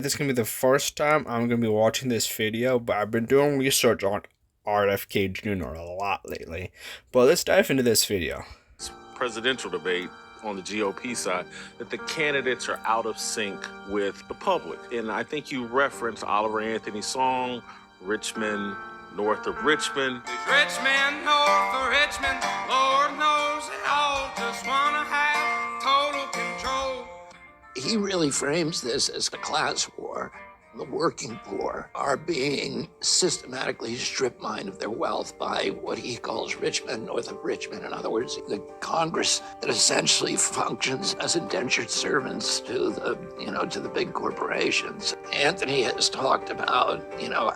This is going to be the first time I'm going to be watching this video, but I've been doing research on RFK Jr. a lot lately. But let's dive into this video. Presidential debate on the GOP side, that the candidates are out of sync with the public. And I think you referenced Oliver Anthony's song, Richmond, North of Richmond. Richmond, north of Richmond, Lord knows they all just want to have total control. He really frames this as a class war. The working poor are being systematically strip mined of their wealth by what he calls Richmond, north of Richmond. In other words, the Congress that essentially functions as indentured servants to the big corporations. Anthony has talked about,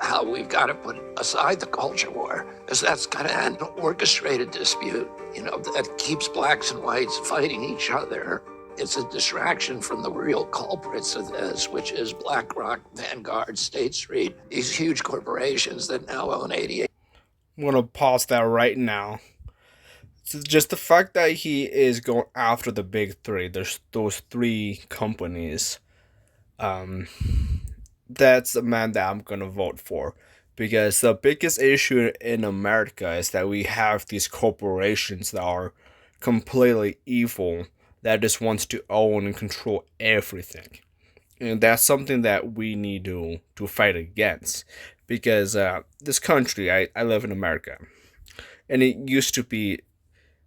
how we've got to put aside the culture war, because that's kind of an orchestrated dispute, that keeps blacks and whites fighting each other. It's a distraction from the real culprits of this, which is BlackRock, Vanguard, State Street, these huge corporations that now own 88. I'm going to pause that right now. So just the fact that he is going after the big three, there's those three companies, that's the man that I'm going to vote for. Because the biggest issue in America is that we have these corporations that are completely evil, that just wants to own and control everything. And that's something that we need to fight against. Because this country, I live in America, and it used to be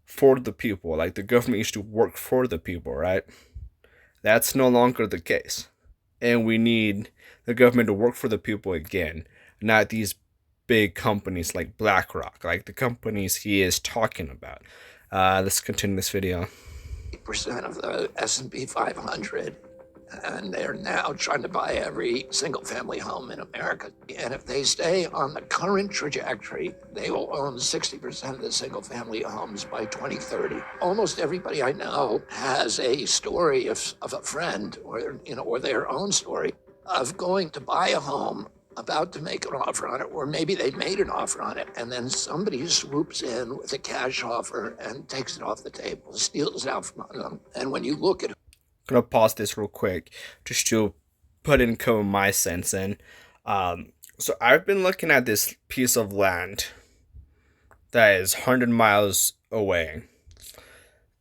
for the people. Like, the government used to work for the people, right? That's no longer the case. And we need the government to work for the people again, not these big companies like BlackRock, like the companies he is talking about. Let's continue this video. Percent of the S&P 500, and they're now trying to buy every single-family home in America. And if they stay on the current trajectory, they will own 60% of the single-family homes by 2030. Almost everybody I know has a story of a friend or their own story of going to buy a home, about to make an offer on it, or maybe they made an offer on it, and then somebody swoops in with a cash offer and takes it off the table, steals it out from under them. And when you look at it, I'm gonna pause this real quick just to put in my sense in. So I've been looking at this piece of land that is 100 miles away,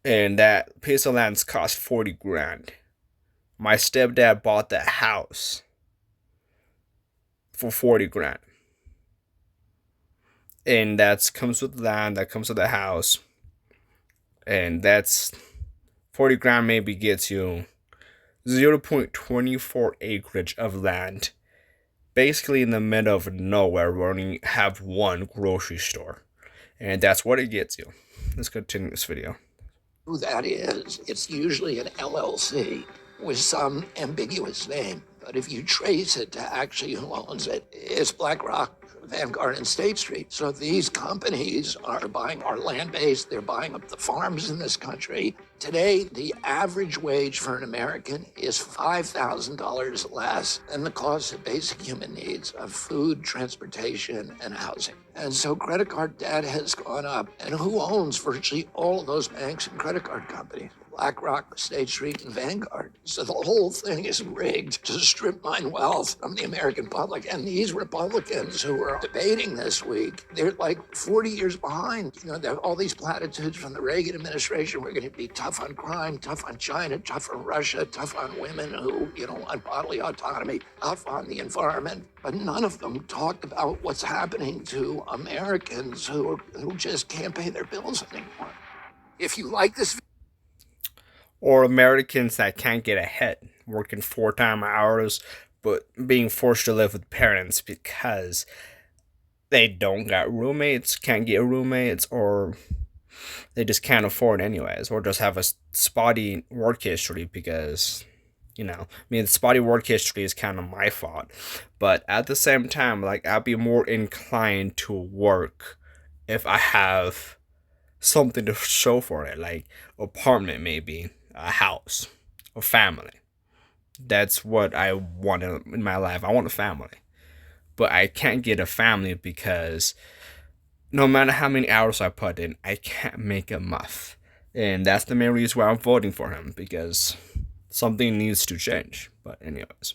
and that piece of land's cost 40 grand. My stepdad bought that house for 40 grand. And that comes with land, that comes with the house. And that's 40 grand maybe gets you 0.24 acreage of land. Basically in the middle of nowhere, where we only have one grocery store. And that's what it gets you. Let's continue this video. Who that is, it's usually an LLC with some ambiguous name. But if you trace it to actually who owns it, it's BlackRock, Vanguard, and State Street. So these companies are buying our land base. They're buying up the farms in this country. Today, the average wage for an American is $5,000 less than the cost of basic human needs of food, transportation, and housing. And so credit card debt has gone up. And who owns virtually all of those banks and credit card companies? BlackRock, State Street, and Vanguard. So the whole thing is rigged to strip mine wealth from the American public. And these Republicans who are debating this week, they're like 40 years behind. They have all these platitudes from the Reagan administration. We're going to be tough on crime, tough on China, tough on Russia, tough on women who, want bodily autonomy, tough on the environment. But none of them talked about what's happening to Americans who just can't pay their bills anymore. If you like this, or Americans that can't get ahead, working 4-time hours, but being forced to live with parents because they don't got roommates, can't get roommates, or they just can't afford anyways, or just have a spotty work history because, the spotty work history is kind of my fault. But at the same time, like, I'd be more inclined to work if I have something to show for it, like apartment maybe, a house, a family. That's what I want in my life. I want a family. But I can't get a family because no matter how many hours I put in, I can't make enough. And that's the main reason why I'm voting for him, because something needs to change. But anyways.